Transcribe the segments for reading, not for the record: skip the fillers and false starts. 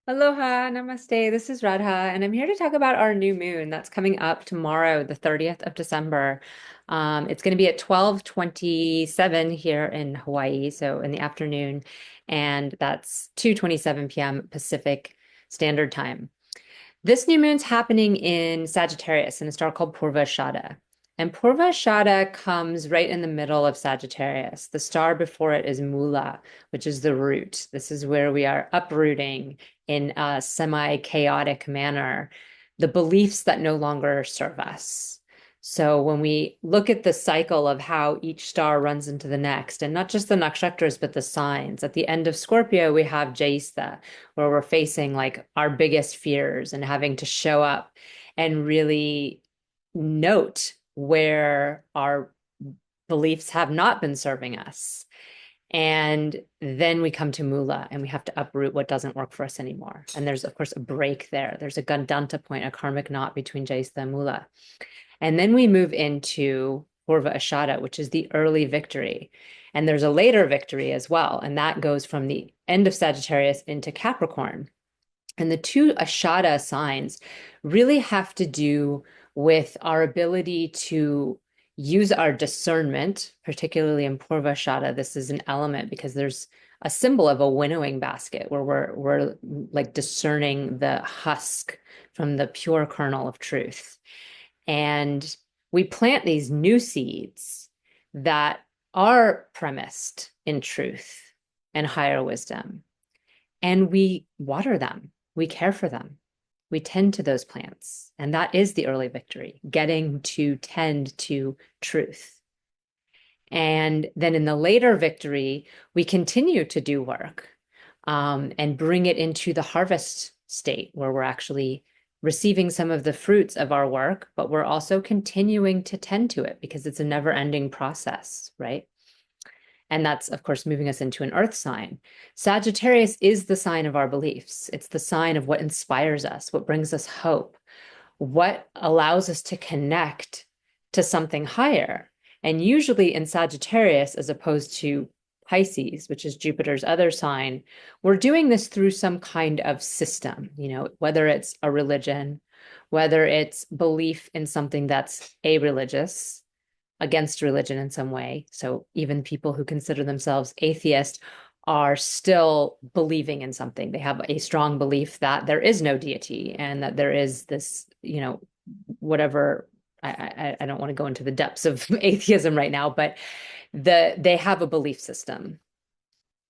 Aloha, namaste. This is Radha, and I'm here to talk about our new moon that's coming up tomorrow, the 30th of December. It's going to be at 12:27 here in Hawaii, so in the afternoon, and that's 2:27 p.m. Pacific Standard Time. This new moon's happening in Sagittarius in a star called Purva Ashada. And Purva Ashada comes right in the middle of Sagittarius. The star before it is Mula, which is the root. This is where we are uprooting in a semi-chaotic manner the beliefs that no longer serve us. So when we look at the cycle of how each star runs into the next, and not just the nakshatras, but the signs, at the end of Scorpio, we have Jaistha, where we're facing like our biggest fears and having to show up and really note where our beliefs have not been serving us. And then we come to Mula and we have to uproot what doesn't work for us anymore. And there's, of course, a break there. There's a Gandanta point, a karmic knot between Jaistha and Mula. And then we move into Purva Ashada, which is the early victory. And there's a later victory as well. And that goes from the end of Sagittarius into Capricorn. And the two Ashada signs really have to do with our ability to use our discernment, particularly in Purva Ashada. This is an element because there's a symbol of a winnowing basket where we're like discerning the husk from the pure kernel of truth. And we plant these new seeds that are premised in truth and higher wisdom. And we water them, we care for them, we tend to those plants. And that is the early victory, getting to tend to truth. And then in the later victory, we continue to do work and bring it into the harvest state where we're actually receiving some of the fruits of our work, but we're also continuing to tend to it because it's a never-ending process, right? And that's, of course, moving us into an earth sign. Sagittarius is the sign of our beliefs. It's the sign of what inspires us, what brings us hope, what allows us to connect to something higher. And usually in Sagittarius, as opposed to Pisces, which is Jupiter's other sign, we're doing this through some kind of system, whether it's a religion, whether it's belief in something that's a-religious, against religion in some way. So even people who consider themselves atheist are still believing in something. They have a strong belief that there is no deity and that there is this, whatever. I don't want to go into the depths of atheism right now, but they have a belief system.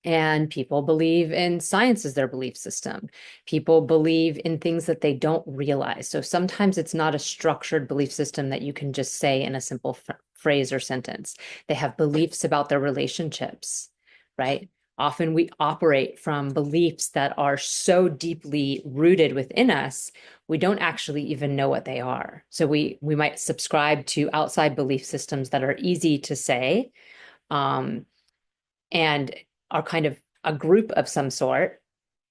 And people believe in science as their belief system. People believe in things that they don't realize. So sometimes it's not a structured belief system that you can just say in a simple phrase or sentence. They have beliefs about their relationships, right? Often we operate from beliefs that are so deeply rooted within us, we don't actually even know what they are. So we might subscribe to outside belief systems that are easy to say, and are kind of a group of some sort.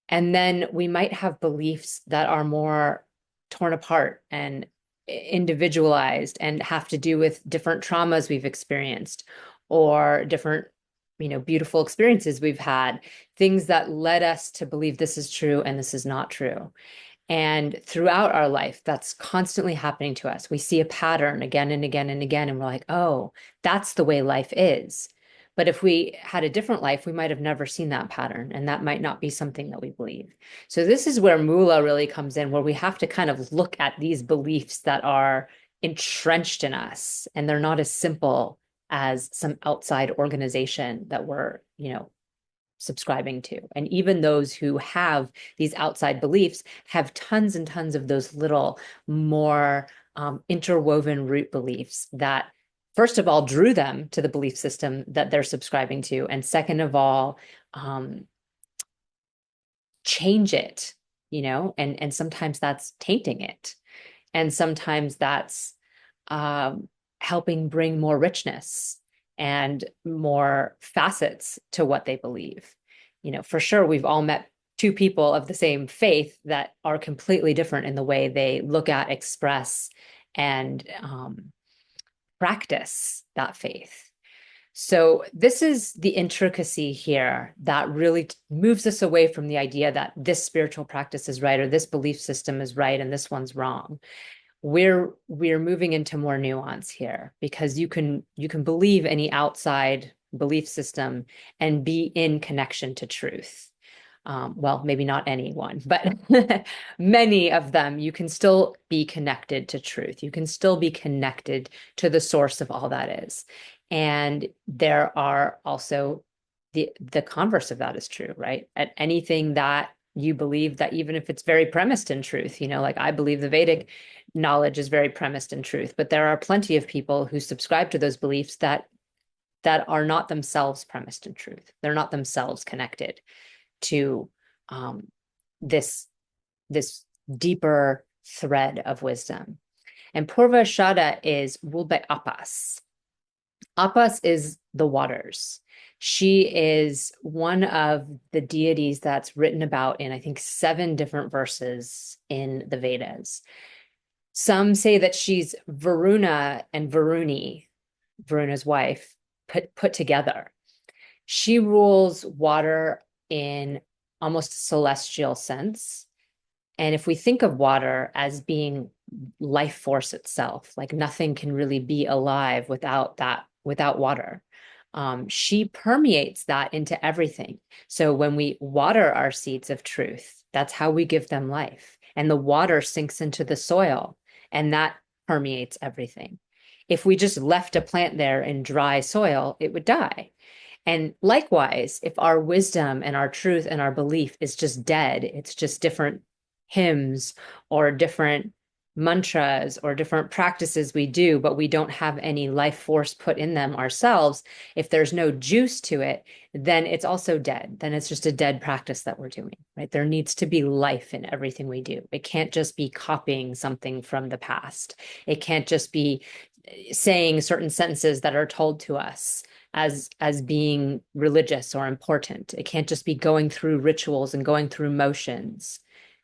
And then we might have beliefs that are more torn apart and individualized and have to do with different traumas we've experienced or different, beautiful experiences we've had, things that led us to believe this is true and this is not true. And throughout our life, that's constantly happening to us. We see a pattern again and again and again, and we're like, oh, that's the way life is. But if we had a different life, we might have never seen that pattern, and that might not be something that we believe. So this is where Mula really comes in, where we have to kind of look at these beliefs that are entrenched in us, and they're not as simple as some outside organization that we're, subscribing to. And even those who have these outside beliefs have tons and tons of those little more interwoven root beliefs that, first of all, drew them to the belief system that they're subscribing to. And second of all, change it, and sometimes that's tainting it. And sometimes that's helping bring more richness and more facets to what they believe. For sure, we've all met two people of the same faith that are completely different in the way they look at, express, and practice that faith. So this is the intricacy here that really moves us away from the idea that this spiritual practice is right or this belief system is right and this one's wrong. We're moving into more nuance here because you can believe any outside belief system and be in connection to truth. Well, maybe not anyone, but many of them, you can still be connected to truth. You can still be connected to the source of all that is. And there are also the converse of that is true, right? At anything that you believe that even if it's very premised in truth, like I believe the Vedic knowledge is very premised in truth, but there are plenty of people who subscribe to those beliefs that are not themselves premised in truth. They're not themselves connected to this this deeper thread of wisdom. And Purva Ashada is ruled by Apahs. Apahs is the waters. She is one of the deities that's written about in, I think, 7 different verses in the Vedas. Some say that she's Varuna and Varuni, Varuna's wife, put together. She rules water in almost celestial sense. And if we think of water as being life force itself, like nothing can really be alive without water. She permeates that into everything. So when we water our seeds of truth, that's how we give them life. And the water sinks into the soil, and that permeates everything. If we just left a plant there in dry soil, it would die. And likewise, if our wisdom and our truth and our belief is just dead, it's just different hymns or different mantras or different practices we do, but we don't have any life force put in them ourselves. If there's no juice to it, then it's also dead. Then it's just a dead practice that we're doing, right? There needs to be life in everything we do. It can't just be copying something from the past. It can't just be saying certain sentences that are told to us as being religious or important. It can't just be going through rituals and going through motions.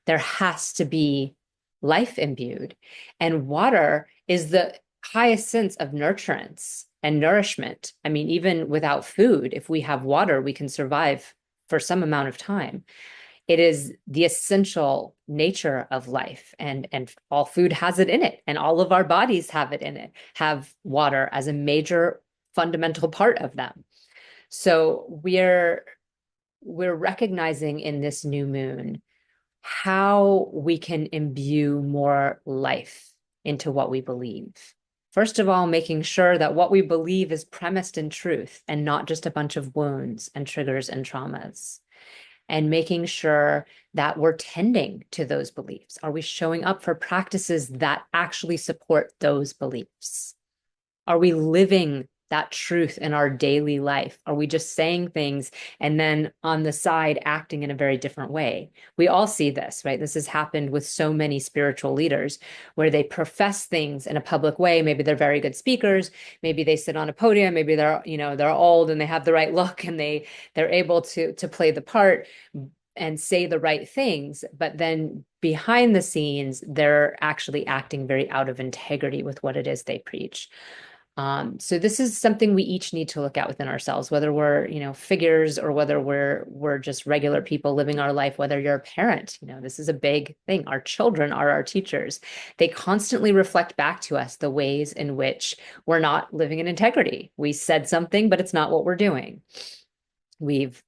There has to be life imbued. And water is the highest sense of nurturance and nourishment. I mean, even without food, if we have water, we can survive for some amount of time. It is the essential nature of life, and all food has it in it, and all of our bodies have it in it, have water as a major fundamental part of them. So we're recognizing in this new moon how we can imbue more life into what we believe. First of all, making sure that what we believe is premised in truth and not just a bunch of wounds and triggers and traumas. And making sure that we're tending to those beliefs. Are we showing up for practices that actually support those beliefs? Are we living that truth in our daily life? Are we just saying things and then on the side acting in a very different way? We all see this, right? This has happened with so many spiritual leaders where they profess things in a public way. Maybe they're very good speakers. Maybe they sit on a podium. Maybe they're old and they have the right look and they're able to play the part and say the right things. But then behind the scenes, they're actually acting very out of integrity with what it is they preach. So this is something we each need to look at within ourselves, whether we're, figures or whether we're just regular people living our life, whether you're a parent, this is a big thing. Our children are our teachers. They constantly reflect back to us the ways in which we're not living in integrity. We said something, but it's not what we're doing. We've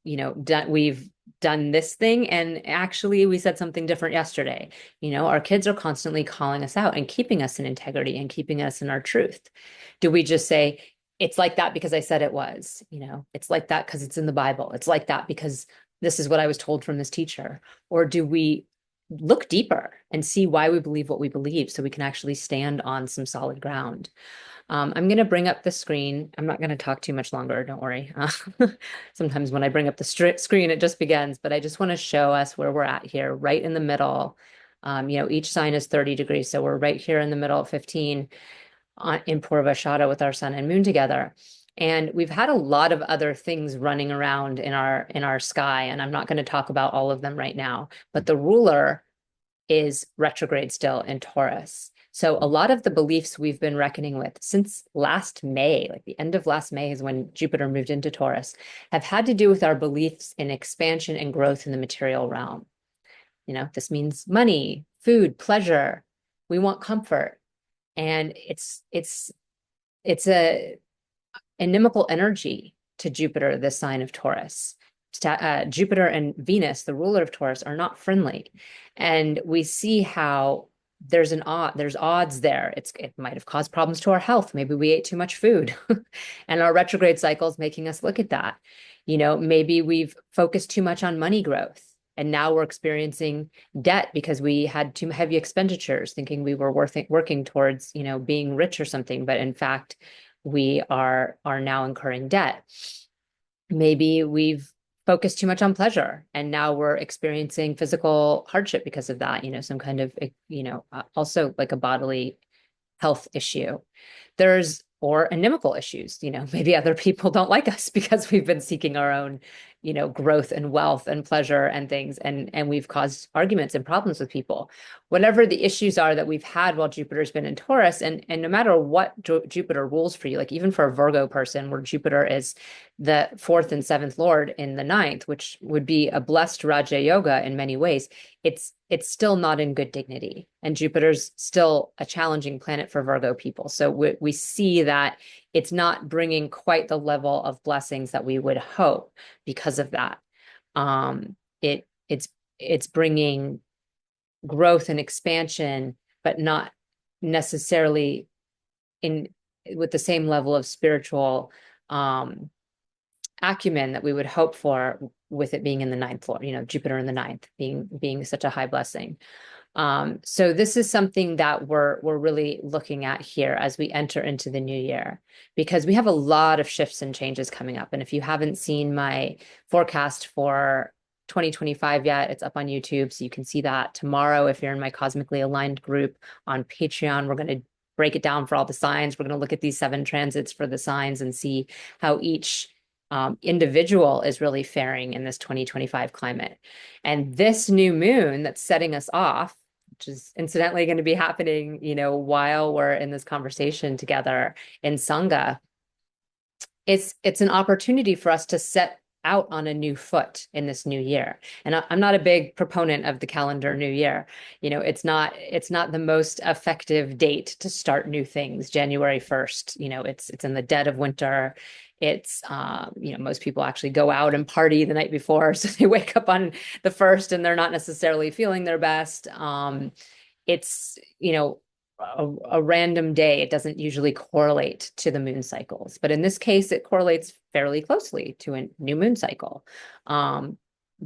done this thing and actually we said something different yesterday. Our kids are constantly calling us out and keeping us in integrity and keeping us in our truth. Do we just say, it's like that because I said it was, it's like that because it's in the Bible. It's like that because this is what I was told from this teacher. Or do we look deeper and see why we believe what we believe so we can actually stand on some solid ground? I'm going to bring up the screen. I'm not going to talk too much longer. Don't worry. Sometimes when I bring up the screen, it just begins, but I just want to show us where we're at here, right in the middle. Each sign is 30 degrees. So we're right here in the middle of 15 in Purva Ashada with our sun and moon together. And we've had a lot of other things running around in our sky, and I'm not going to talk about all of them right now, but the ruler is retrograde still in Taurus. So a lot of the beliefs we've been reckoning with since last May, like the end of last May is when Jupiter moved into Taurus, have had to do with our beliefs in expansion and growth in the material realm. This means money, food, pleasure. We want comfort. And it's a inimical energy to Jupiter, the sign of Taurus. Jupiter and Venus, the ruler of Taurus, are not friendly. And we see how there's odds there. It might have caused problems to our health. Maybe we ate too much food and our retrograde cycle is making us look at that. Maybe we've focused too much on money growth. And now we're experiencing debt because we had too heavy expenditures, thinking we were working towards, being rich or something. But in fact, we are now incurring debt. Maybe we've focused too much on pleasure and now we're experiencing physical hardship because of that, some kind of, also like a bodily health issue. Or inimical issues, maybe other people don't like us because we've been seeking our own, growth and wealth and pleasure and things. And we've caused arguments and problems with people. Whatever the issues are that we've had while Jupiter's been in Taurus, and no matter what Jupiter rules for you, like even for a Virgo person where Jupiter is the 4th and 7th lord in the 9th, which would be a blessed Raja Yoga in many ways, it's still not in good dignity. And Jupiter's still a challenging planet for Virgo people. So we see that it's not bringing quite the level of blessings that we would hope because of that. It's bringing growth and expansion, but not necessarily with the same level of spiritual acumen that we would hope for with it being in the 9th lord, Jupiter in the 9th being such a high blessing. So this is something that we're really looking at here as we enter into the new year, because we have a lot of shifts and changes coming up. And if you haven't seen my forecast for 2025 yet, it's up on YouTube. So you can see that tomorrow. If you're in my Cosmically Aligned group on Patreon, we're going to break it down for all the signs. We're going to look at these 7 transits for the signs and see how each individual is really faring in this 2025 climate. And this new moon that's setting us off, which is incidentally going to be happening, while we're in this conversation together in Sangha, it's an opportunity for us to set out on a new foot in this new year. And I'm not a big proponent of the calendar new year. It's not the most effective date to start new things. January 1st, it's in the dead of winter. It's, most people actually go out and party the night before. So they wake up on the 1st and they're not necessarily feeling their best. It's, a random day. It doesn't usually correlate to the moon cycles, but in this case, it correlates fairly closely to a new moon cycle,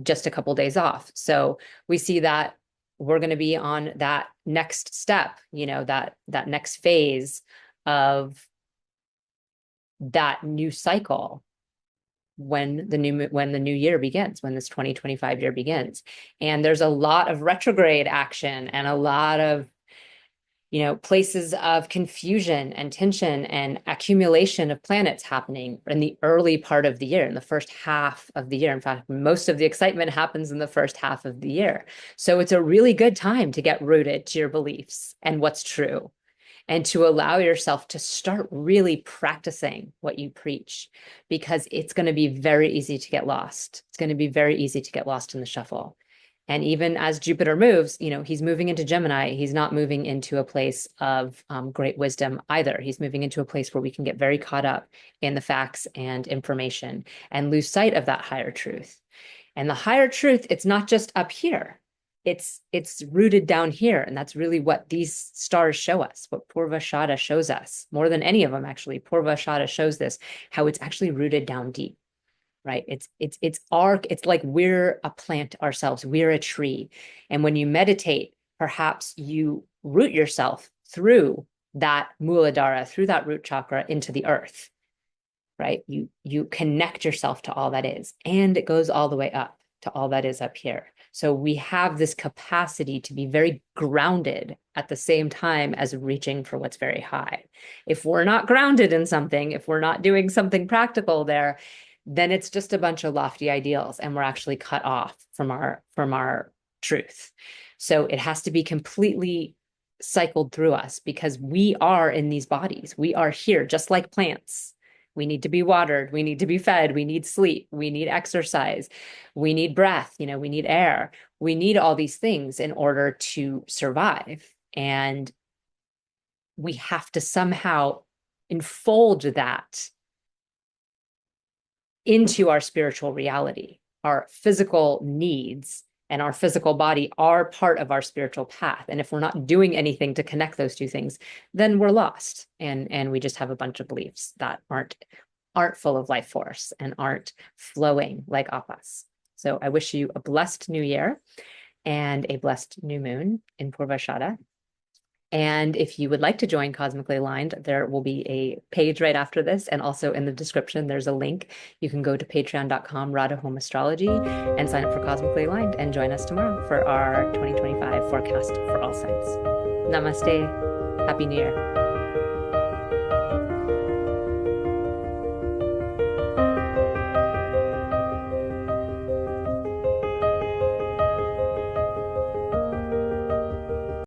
just a couple days off. So we see that we're going to be on that next step, that next phase of that new cycle when the new year begins, when this 2025 year begins. And there's a lot of retrograde action and a lot of places of confusion and tension and accumulation of planets happening in the early part of the year, in the first half of the year. In fact, most of the excitement happens in the first half of the year. So it's a really good time to get rooted to your beliefs and what's true, and to allow yourself to start really practicing what you preach, because it's going to be very easy to get lost. It's going to be very easy to get lost in the shuffle. And even as Jupiter moves, he's moving into Gemini. He's not moving into a place of great wisdom either. He's moving into a place where we can get very caught up in the facts and information and lose sight of that higher truth. And the higher truth, it's not just up here. It's rooted down here. And that's really what these stars show us, what Purva Ashada shows us. More than any of them, actually, Purva Ashada shows this, how it's actually rooted down deep. Right? It's like we're a plant ourselves. We're a tree. And when you meditate, perhaps you root yourself through that Muladhara, through that root chakra into the earth, right? You connect yourself to all that is, and it goes all the way up to all that is up here. So we have this capacity to be very grounded at the same time as reaching for what's very high. If we're not grounded in something, if we're not doing something practical there, then it's just a bunch of lofty ideals, and we're actually cut off from our truth. So it has to be completely cycled through us because we are in these bodies. We are here just like plants. We need to be watered. We need to be fed. We need sleep. We need exercise. We need breath. We need air. We need all these things in order to survive. And we have to somehow enfold that into our spiritual reality. Our physical needs and our physical body are part of our spiritual path. And if we're not doing anything to connect those two things, then we're lost. And we just have a bunch of beliefs that aren't full of life force and aren't flowing like Apahs. So I wish you a blessed new year and a blessed new moon in Purva Ashada. And if you would like to join Cosmically Aligned, there will be a page right after this. And also in the description, there's a link. You can go to patreon.com, Radha Home Astrology, and sign up for Cosmically Aligned and join us tomorrow for our 2025 forecast for all signs. Namaste. Happy New Year.